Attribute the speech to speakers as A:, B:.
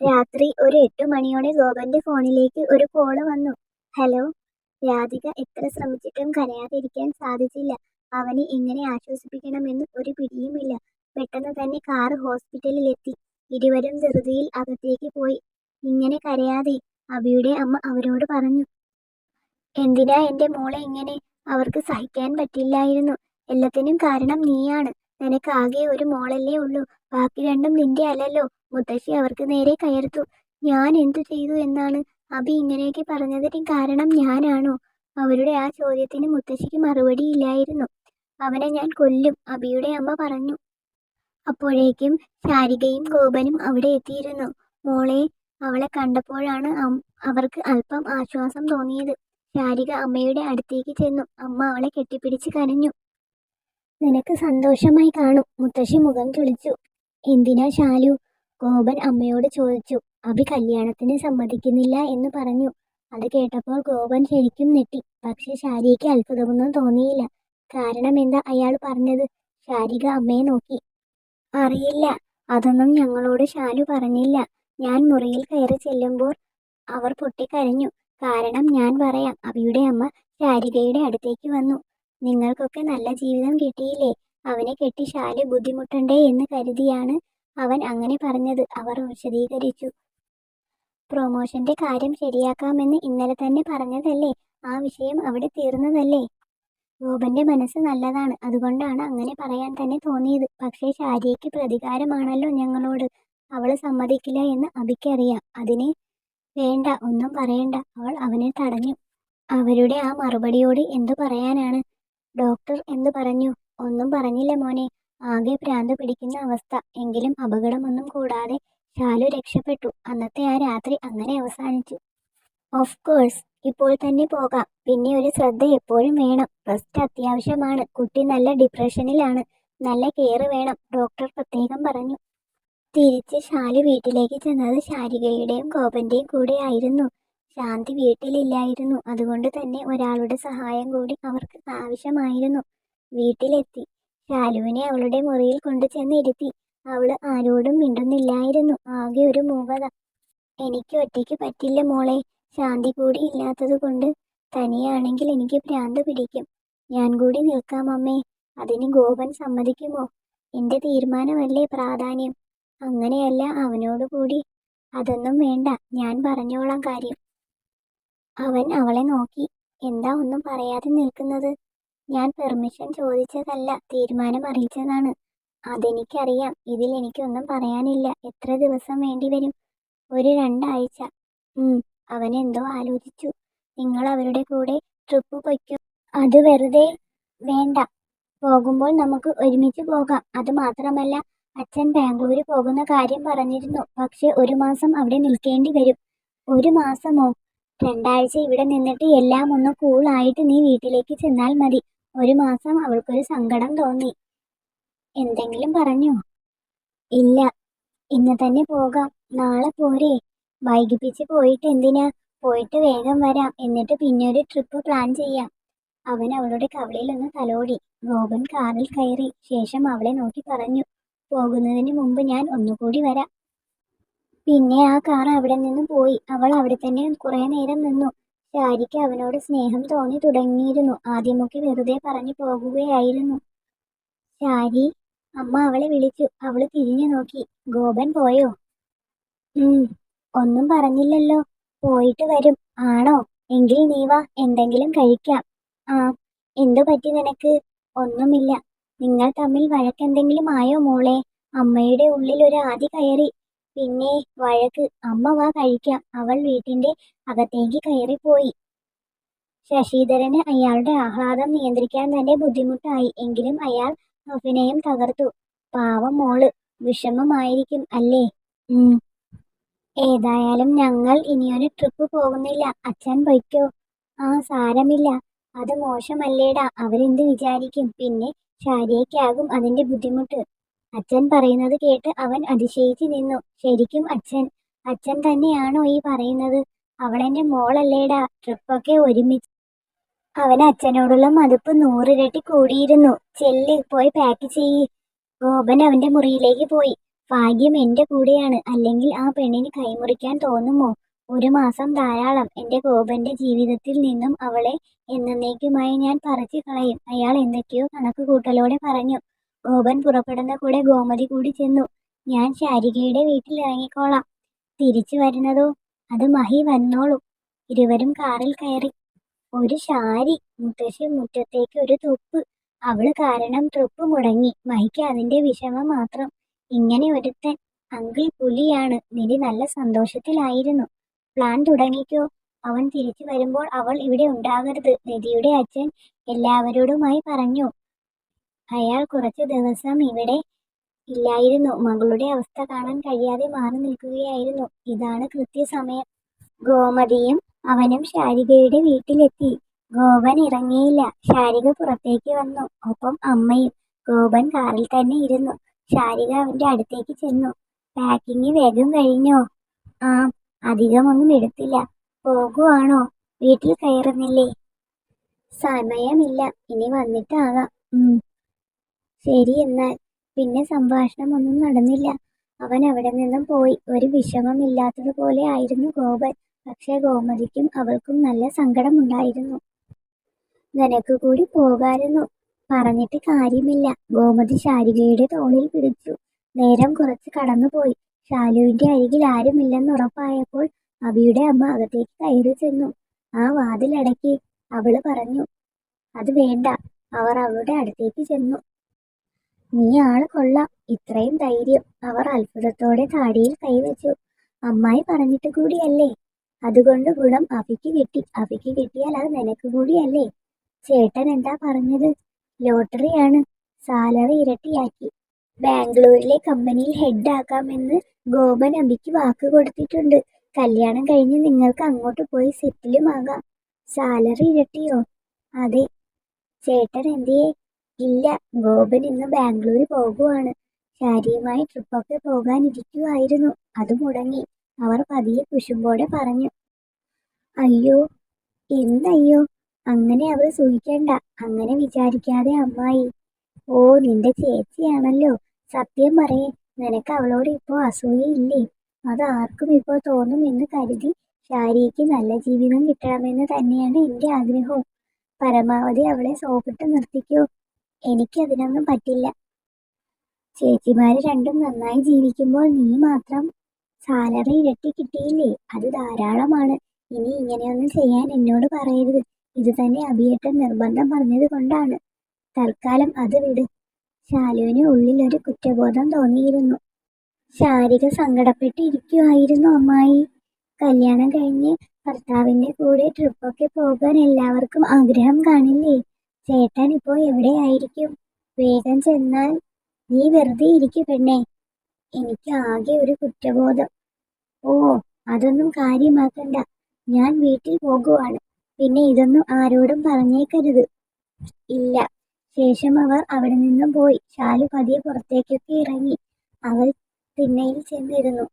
A: രാത്രി ഒരു 8 മണിയോടെ ഗോപന്റെ ഫോണിലേക്ക് ഒരു കോള് വന്നു. ഹലോ. രാധിക എത്ര ശ്രമിച്ചിട്ടും കരയാതിരിക്കാൻ സാധിച്ചില്ല. അവനെ എങ്ങനെ ആശ്വസിപ്പിക്കണമെന്ന് ഒരു പിടിയുമില്ല. പെട്ടെന്ന് തന്നെ കാർ ഹോസ്പിറ്റലിലെത്തി. ഇരുവരും ധൃതിയിൽ അകത്തേക്ക് പോയി. ഇങ്ങനെ കരയാതെ, അബിയുടെ അമ്മ അവരോട് പറഞ്ഞു. എന്തിനാ എന്റെ മോളെ ഇങ്ങനെ? അവർക്ക് സഹിക്കാൻ പറ്റില്ലായിരുന്നു. എല്ലാത്തിനും കാരണം നീയാണ്. നിനക്ക് ആകെ ഒരു മോളല്ലേ ഉള്ളൂ. ബാക്കി രണ്ടും നിന്റെ അല്ലല്ലോ. മുത്തശ്ശി അവർക്ക് നേരെ കയർത്തു. ഞാൻ എന്തു ചെയ്തു എന്നാണ് അബി ഇങ്ങനെയൊക്കെ പറഞ്ഞതിന് കാരണം ഞാനാണോ? അവരുടെ ആ ചോദ്യത്തിന് മുത്തശ്ശിക്ക് മറുപടിയില്ലായിരുന്നു. അവനെ ഞാൻ കൊല്ലും, അബിയുടെ അമ്മ പറഞ്ഞു. അപ്പോഴേക്കും ശാരികയും ഗോപനും അവിടെ എത്തിയിരുന്നു. മോളെ, അവളെ കണ്ടപ്പോഴാണ് അവർക്ക് അല്പം ആശ്വാസം തോന്നിയത്. ശാരിക അമ്മയുടെ അടുത്തേക്ക് ചെന്നു. അമ്മ അവളെ കെട്ടിപ്പിടിച്ച് കരഞ്ഞു. നിനക്ക് സന്തോഷമായി കാണും, മുത്തശ്ശി മുഖം ചുളിച്ചു. എന്തിനാ ശാലു? ഗോപൻ അമ്മയോട് ചോദിച്ചു. അബി കല്യാണത്തിന് സമ്മതിക്കുന്നില്ല എന്ന് പറഞ്ഞു. അത് കേട്ടപ്പോൾ ഗോപൻ ശരിക്കും ഞെട്ടി. പക്ഷെ ശാരികയ്ക്ക് അത്ഭുതമൊന്നും തോന്നിയില്ല. കാരണം എന്താ അയാൾ പറഞ്ഞത്? ശാരിക അമ്മയെ നോക്കി. അറിയില്ല, അതൊന്നും ഞങ്ങളോട് ശാലു പറഞ്ഞില്ല. ഞാൻ മുറിയിൽ കയറി ചെല്ലുമ്പോൾ അവർ പൊട്ടിക്കരഞ്ഞു. കാരണം ഞാൻ പറയാം. അബിയുടെ അമ്മ ശാരികയുടെ അടുത്തേക്ക് വന്നു. നിങ്ങൾക്കൊക്കെ നല്ല ജീവിതം കിട്ടിയില്ലേ? അവനെ കെട്ടി ശാലു ബുദ്ധിമുട്ടണ്ടേ എന്ന് കരുതിയാണ് അവൻ അങ്ങനെ പറഞ്ഞത്. അവർ വിശദീകരിച്ചു. പ്രൊമോഷന്റെ കാര്യം ശരിയാക്കാമെന്ന് ഇന്നലെ തന്നെ പറഞ്ഞതല്ലേ? ആ വിഷയം അവിടെ തീർന്നതല്ലേ? ഗോപന്റെ മനസ്സ് നല്ലതാണ്, അതുകൊണ്ടാണ് അങ്ങനെ പറയാൻ തന്നെ തോന്നിയത്. പക്ഷേ ശാരികയ്ക്ക് പ്രതികാരമാണല്ലോ ഞങ്ങളോട്. അവള് സമ്മതിക്കില്ല എന്ന് അബിക്കറിയാം. അതിന് വേണ്ട, ഒന്നും പറയണ്ട, അവൾ അവനെ തടഞ്ഞു. അവരുടെ ആ മറുപടിയോട് എന്തു പറയാനാണ്? ഡോക്ടർ എന്തു പറഞ്ഞു? ഒന്നും പറഞ്ഞില്ല മോനെ. ആകെ ഭ്രാന്ത് പിടിക്കുന്ന അവസ്ഥ. എങ്കിലും അപകടമൊന്നും കൂടാതെ ശാലു രക്ഷപ്പെട്ടു. അന്നത്തെ ആ രാത്രി അങ്ങനെ അവസാനിച്ചു. ഓഫ് കോഴ്സ്, ഇപ്പോൾ തന്നെ പോകാം. പിന്നെ ഒരു ശ്രദ്ധ എപ്പോഴും വേണം. റെസ്റ്റ് അത്യാവശ്യമാണ്. കുട്ടി നല്ല ഡിപ്രഷനിലാണ്. നല്ല കെയർ വേണം, ഡോക്ടർ പ്രത്യേകം പറഞ്ഞു. തിരിച്ച് ശാലു വീട്ടിലേക്ക് ചെന്നത് ശാരികയുടെയും ഗോപന്റെയും കൂടെ ആയിരുന്നു. ശാന്തി വീട്ടിലില്ലായിരുന്നു. അതുകൊണ്ട് തന്നെ ഒരാളുടെ സഹായം കൂടി അവർക്ക് ആവശ്യമായിരുന്നു. വീട്ടിലെത്തി ശാലുവിനെ അവളുടെ മുറിയിൽ കൊണ്ടു ചെന്നിരുത്തി. അവള് ആരോടും മിണ്ടുന്നില്ലായിരുന്നു. ആകെ ഒരു മൂകത. എനിക്ക് ഒറ്റയ്ക്ക് പറ്റില്ല മോളെ. ശാന്തി കൂടി ഇല്ലാത്തത് കൊണ്ട്. തനിയാണെങ്കിൽ എനിക്ക് ഭ്രാന്ത് പിടിക്കും. ഞാൻ കൂടി നിൽക്കാം അമ്മേ. അതിന് ഗോപൻ സമ്മതിക്കുമോ? എന്റെ തീരുമാനമല്ലേ പ്രാധാന്യം. അങ്ങനെയല്ല, അവനോട് കൂടി. അതൊന്നും വേണ്ട, ഞാൻ പറഞ്ഞോളാം കാര്യം. അവൻ അവളെ നോക്കി. എന്താ ഒന്നും പറയാതെ നിൽക്കുന്നത്? ഞാൻ പെർമിഷൻ ചോദിച്ചതല്ല, തീരുമാനം അറിയിച്ചതാണ്. അതെനിക്കറിയാം. ഇതിൽ എനിക്കൊന്നും പറയാനില്ല. എത്ര ദിവസം വേണ്ടി വരും? ഒരു 2 ആഴ്ച. അവൻ എന്തോ ആലോചിച്ചു. നിങ്ങൾ അവരുടെ കൂടെ ട്രിപ്പ് പൊയ്ക്കോ. അത് വെറുതെ. വേണ്ട, പോകുമ്പോൾ നമുക്ക് ഒരുമിച്ച് പോകാം. അത് മാത്രമല്ല, അച്ഛൻ ബാംഗ്ലൂര് പോകുന്ന കാര്യം പറഞ്ഞിരുന്നു. പക്ഷെ 1 മാസം അവിടെ നിൽക്കേണ്ടി വരും. 1 മാസമോ? 2 ആഴ്ച ഇവിടെ നിന്നിട്ട് എല്ലാം ഒന്ന് കൂളായിട്ട് നീ വീട്ടിലേക്ക് ചെന്നാൽ മതി. 1 മാസം. അവൾക്കൊരു സങ്കടം തോന്നി. എന്തെങ്കിലും പറഞ്ഞോ? ഇല്ല, ഇന്ന് തന്നെ പോകാം. നാളെ പോരെ? വൈകിപ്പിച്ച് പോയിട്ട് എന്തിനാ? പോയിട്ട് വേഗം വരാം. എന്നിട്ട് പിന്നെ ഒരു ട്രിപ്പ് പ്ലാൻ ചെയ്യാം. അവൻ അവളുടെ കവിളിൽ ഒന്ന് തലോടി. ഗോപൻ കാറിൽ കയറി. ശേഷം അവളെ നോക്കി പറഞ്ഞു. പോകുന്നതിന് മുമ്പ് ഞാൻ ഒന്നുകൂടി വരാം. പിന്നെ ആ കാർ അവിടെ നിന്ന് പോയി. അവൾ അവിടെ തന്നെ കുറെ നേരം നിന്നു. ശാരിക്ക് അവനോട് സ്നേഹം തോന്നി തുടങ്ങിയിരുന്നു. ആദ്യമൊക്കെ വെറുതെ പറഞ്ഞു പോകുകയായിരുന്നു. ശാരി, അമ്മ അവളെ വിളിച്ചു. അവള് തിരിഞ്ഞു നോക്കി. ഗോപൻ പോയോ? ഒന്നും പറഞ്ഞില്ലല്ലോ. പോയിട്ട് വരും. ആണോ? എങ്കിൽ നീ വാ, എന്തെങ്കിലും കഴിക്കാം. ആ, എന്തു പറ്റി നിനക്ക്? ഒന്നുമില്ല. നിങ്ങൾ തമ്മിൽ വഴക്കെന്തെങ്കിലും ആയോ മോളെ? അമ്മയുടെ ഉള്ളിൽ ഒരു ആദി കയറി. പിന്നെ വഴക്ക്? അമ്മ വാ കഴിക്കാം. അവൾ വീട്ടിന്റെ അകത്തേക്ക് കയറിപ്പോയി. ശശിധരന് അയാളുടെ ആഹ്ലാദം നിയന്ത്രിക്കാൻ തന്നെ ബുദ്ധിമുട്ടായി. എങ്കിലും അയാൾ അഭിനയം തകർത്തു. പാവം മോള്. വിഷമമായിരിക്കും അല്ലേ? ഏതായാലും ഞങ്ങൾ ഇനിയൊരു ട്രിപ്പ് പോകുന്നില്ല. അച്ഛൻ പൊയ്ക്കോ. ആ, സാരമില്ല. അത് മോശമല്ലേടാ. അവരെന്ത് വിചാരിക്കും? പിന്നെ ശാരികയ്ക്കാകും അതിന്റെ ബുദ്ധിമുട്ട്. അച്ഛൻ പറയുന്നത് കേട്ട് അവൻ അതിശയിച്ചു നിന്നു. ശരിക്കും അച്ഛൻ തന്നെയാണോ ഈ പറയുന്നത്? അവളെന്റെ മോളല്ലേടാ. ട്രിപ്പൊക്കെ ഒരുമിച്ച്. അവൻ അച്ഛനോടുള്ള മതിപ്പ് 100 ഇരട്ടി കൂടിയിരുന്നു. ചെല്ല്, പോയി പാക്ക് ചെയ്യ്. ഗോപൻ അവന്റെ മുറിയിലേക്ക് പോയി. ഭാഗ്യം എന്റെ കൂടെയാണ്, അല്ലെങ്കിൽ ആ പെണ്ണിന് കൈമുറിക്കാൻ തോന്നുമോ? 1 മാസം ധാരാളം. എന്റെ ഗോപന്റെ ജീവിതത്തിൽ നിന്നും അവളെ എന്നേക്കുമായി ഞാൻ പറിച്ചു കളയും. അയാൾ എന്തൊക്കെയോ കണക്കുകൂട്ടലോടെ പറഞ്ഞു. ഗോപൻ പുറപ്പെടുന്ന കൂടെ ഗോമതി കൂടി ചെന്നു. ഞാൻ ശാരികയുടെ വീട്ടിൽ ഇറങ്ങിക്കോളാം. തിരിച്ചു വരുന്നതോ? അത് മഹി വന്നോളും. ഇരുവരും കാറിൽ കയറി. ഒരു ശാരി. മുത്തശ്ശി മുറ്റത്തേക്ക് ഒരു തുപ്പ്. അവള് കാരണം ട്രിപ്പ് മുടങ്ങി. മഹിക്ക് അതിന്റെ വിഷമം മാത്രം. ഇങ്ങനെ ഒരുത്തൻ. അങ്കിൾ പുലിയാണ്. നിധി നല്ല സന്തോഷത്തിലായിരുന്നു. പ്ലാൻ തുടങ്ങിക്കോ. അവൻ തിരിച്ചു വരുമ്പോൾ അവൾ ഇവിടെ ഉണ്ടാകരുത്. നിധിയുടെ അച്ഛൻ എല്ലാവരോടുമായി പറഞ്ഞു. അയാൾ കുറച്ചു ദിവസം ഇവിടെ ഇല്ലായിരുന്നു. മകളുടെ അവസ്ഥ കാണാൻ കഴിയാതെ മാറി നിൽക്കുകയായിരുന്നു. ഇതാണ് കൃത്യസമയം. ഗോമതിയും അവനും ശാരികയുടെ വീട്ടിലെത്തി. ഗോപൻ ഇറങ്ങിയില്ല. ശാരിക പുറത്തേക്ക് വന്നു. ഒപ്പം അമ്മയും. ഗോപൻ കാറിൽ തന്നെ ഇരുന്നു. ശാരിക അവന്റെ അടുത്തേക്ക് ചെന്നു. പാക്കിങ് വേഗം കഴിഞ്ഞോ? ആ, അധികമൊന്നും എടുത്തില്ല. പോകുവാണോ? വീട്ടിൽ കയറുന്നില്ലേ? സമയമില്ല. ഇനി വന്നിട്ടാകാം. ശരി എന്നാൽ. പിന്നെ സംഭാഷണമൊന്നും നടന്നില്ല. അവൻ അവിടെ നിന്നും പോയി. ഒരു വിഷമമില്ലാത്തതുപോലെ ആയിരുന്നു ഗോപൻ. പക്ഷേ ഗോമതിക്കും അവൾക്കും നല്ല സങ്കടമുണ്ടായിരുന്നു. നിനക്ക് കൂടി പോകായിരുന്നു. പറഞ്ഞിട്ട് കാര്യമില്ല. ഗോമതി ശാരികയുടെ തോളിൽ പിടിച്ചു. നേരം കുറച്ച് കടന്നുപോയി. ശാലുവിന്റെ അരികിൽ ആരുമില്ലെന്ന് ഉറപ്പായപ്പോൾ അബിയുടെ അമ്മ അകത്തേക്ക് കയറി ചെന്നു. ആ വാതിലടക്കി. അവള് പറഞ്ഞു. അത് വേണ്ട. അവർ അവളുടെ അടുത്തേക്ക് ചെന്നു. നീ ആള് കൊള്ളാം. ഇത്രയും ധൈര്യം. അവർ അത്ഭുതത്തോടെ താടിയിൽ കൈവച്ചു. അമ്മായി പറഞ്ഞിട്ട് കൂടിയല്ലേ. അതുകൊണ്ട് ഗുണം അബിക്ക് കിട്ടി. അബിക്ക് കിട്ടിയാൽ അത് നിനക്ക് കൂടിയല്ലേ. ചേട്ടൻ എന്താ പറഞ്ഞത്? ലോട്ടറിയാണ്. സാലറി ഇരട്ടിയാക്കി. ബാംഗ്ലൂരിലെ കമ്പനിയിൽ ഹെഡ് ആക്കാമെന്ന് ഗോപൻ അബിക്ക് വാക്ക് കൊടുത്തിട്ടുണ്ട്. കല്യാണം കഴിഞ്ഞ് നിങ്ങൾക്ക് അങ്ങോട്ട് പോയി സെറ്റിലും ആകാം. സാലറി ഇരട്ടിയോ? അതെ. ചേട്ടൻ എന്തിയെ? ഇല്ല, ഗോപൻ ഇന്ന് ബാംഗ്ലൂർ പോകുവാണ്. ശാരിയുമായി ട്രിപ്പൊക്കെ പോകാനിരിക്കുവായിരുന്നു. അത് മുടങ്ങി. അവർ പതിയെ കുശുമ്പോടെ പറഞ്ഞു. അയ്യോ. എന്തയ്യോ? അങ്ങനെ അവൾ സൂഹിക്കണ്ട. അങ്ങനെ വിചാരിക്കാതെ അമ്മായി. ഓ, നിന്റെ ചേച്ചിയാണല്ലോ. സത്യം പറയേ, നിനക്ക് അവളോട് ഇപ്പോ അസൂയയില്ലേ? അത് ആർക്കും ഇപ്പോ തോന്നുമെന്ന് കരുതി. ശാരിക്ക് നല്ല ജീവിതം കിട്ടണമെന്ന് തന്നെയാണ് എന്റെ ആഗ്രഹവും. പരമാവധി അവളെ സോപ്പിട്ട് നിർത്തിക്കോ. എനിക്കതിനൊന്നും പറ്റില്ല. ചേച്ചിമാര് രണ്ടും നന്നായി ജീവിക്കുമ്പോൾ നീ മാത്രം. സാലറി ഇരട്ടി കിട്ടിയില്ലേ? അത് ധാരാളമാണ്. ഇനി ഇങ്ങനെയൊന്നും ചെയ്യാൻ എന്നോട് പറയരുത്. ഇത് തന്നെ അഭിയേട്ടൻ നിർബന്ധം പറഞ്ഞത് കൊണ്ടാണ്. തൽക്കാലം അത് വിട്. ശാലുവിന് ഉള്ളിൽ ഒരു കുറ്റബോധം തോന്നിയിരുന്നു. ശാരിക സങ്കടപ്പെട്ട് ഇരിക്കുവായിരുന്നു. അമ്മായി, കല്യാണം കഴിഞ്ഞ് ഭർത്താവിന്റെ കൂടെ ട്രിപ്പൊക്കെ പോകാൻ എല്ലാവർക്കും ആഗ്രഹം കാണില്ലേ? ചേട്ടൻ ഇപ്പോ എവിടെയായിരിക്കും? വേഗം ചെന്നാൽ. നീ വെറുതെ ഇരിക്കു പെണ്ണേ. എനിക്ക് ആകെ ഒരു കുറ്റബോധം. ഓ, അതൊന്നും കാര്യമാക്കണ്ട. ഞാൻ വീട്ടിൽ പോകുവാണ്. പിന്നെ ഇതൊന്നും ആരോടും പറഞ്ഞേക്കരുത്. ഇല്ല. ശേഷം അവർ അവിടെ നിന്നും പോയി. ശാലു പതിയെ പുറത്തേക്കൊക്കെ ഇറങ്ങി. അവൾ തിണ്ണയിൽ ചെന്നിരുന്നു.